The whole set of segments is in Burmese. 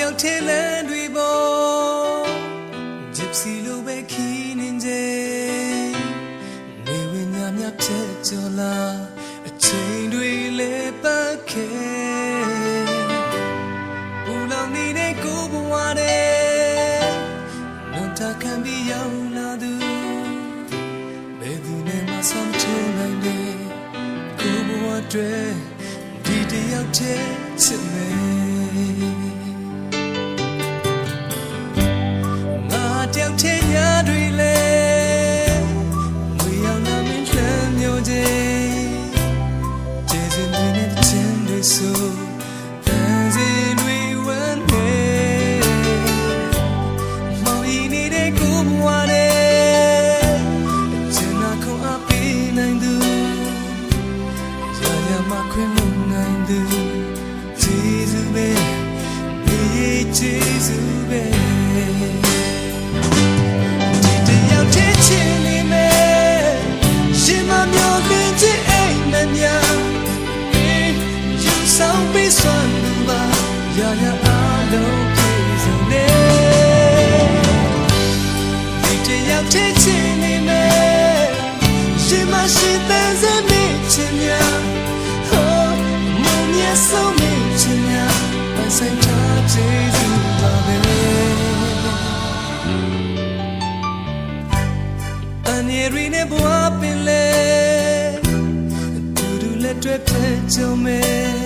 ပြောက်ထဲလမ်းတွေပေါ်ဂျစ်စီလိုပဲခီးနေကြနေဝင်ညာမြဖြတ်ကျော်လာအချိန်တွေလဲပတ်ခဲ့ပူလောင်နေတဲ့ကိုယ်ဘဝတဲ့လွန်တာခံပြီးရောက်လာသူဘယ်သူနဲ့မှဆောင်ချုံနိုင်တယ်ကိုယ်ဘဝတွေဒီတယောက်တည်းချစ်မယ်တယောက်တည်းညာတွေလဲငွေရောက်လာမင်းလှမ်းမျိုးချင်းကျေစင်တွေနဲ့ချင်းတွေဆိုတန်စင်တွေဝမ်းနေမောင်ဤနေတဲ့ကိုဘဝနဲ့ကျန်နာခုံအပေးနိုင်သူရာရာမခွင့်လို့နိုင်သူကျေးဇူးပဲကျေးဇူးပဲရာရာအားလုံးပြည့်စုံနေဒီတယောက်တည်းချင်နေမယ်ရှင်မရှိတဲ့ဇနီးချင်များဟောမမြတ်ဆုံးမချင်များပန်းဆိုင်ထားကျေးဇူးပါပဲအနေရီနဲ့ဘဝပင်လေတူတူလက်တွဲဖက်ကြုံမယ်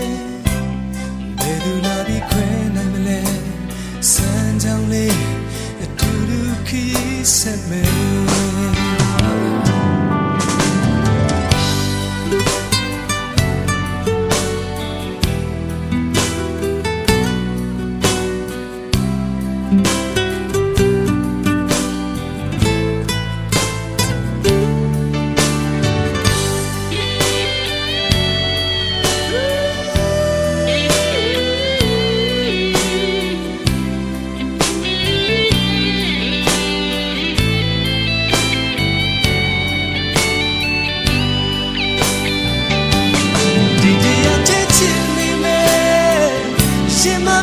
ဘယ်သူလာပြီးခွဲနိုင်မလဲစမ်းကြောင်းလေးအတူတူခီးဆက်မယ်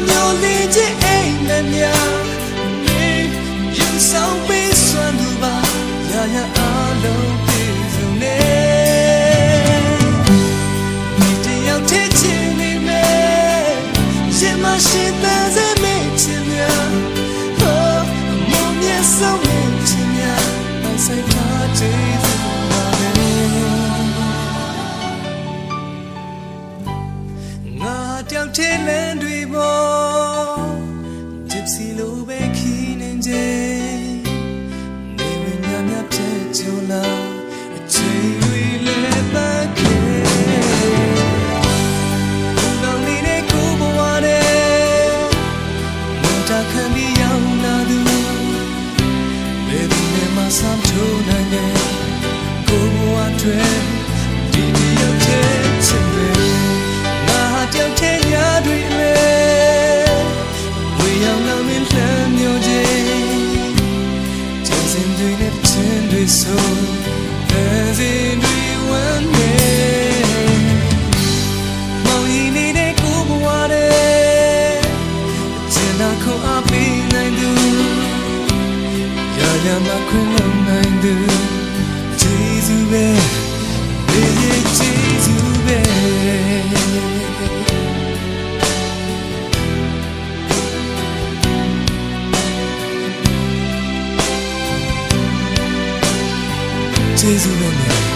မျိုးလေးချင်းအိမ်နဲ့များနေယူဆောင်ပေးစွမ်းသူပါရာရာအားလုံးပြည့်စုံနေဒီတယောက်တည်းချင်နေမယ်ရှင်မရှိတဲ့ဇမေချင်များဟောမုံမြတ်ဆုံးမချင်များမဆိုင်ပါကျေးဇူးပါပဲငါတယောက်တည်းလမ်းတွေပေါ်ဂျစ်စီလိုပဲခီးနေကြနေဝင်ညာမြဖြတ်ကျော်လာအချိန်တွေလဲပတ်ခဲ့ဘူလောင်နေတဲ့ကိုယ်ဘဝနဲ့မတခံပြီးရောက်လာသူဘယ်သူနဲ့မှဆောင်ချုံနိုင်တယ်ကိုယ်ဘဝတွေဒီတယောက်တည်းချစ်မယ်ငါတယောက်တည်းညာတွေလဲso as in we one day mau ini ne ko bware jena ko api nain du ya ya ma khwin long nain du jesu be jesu be Jesus,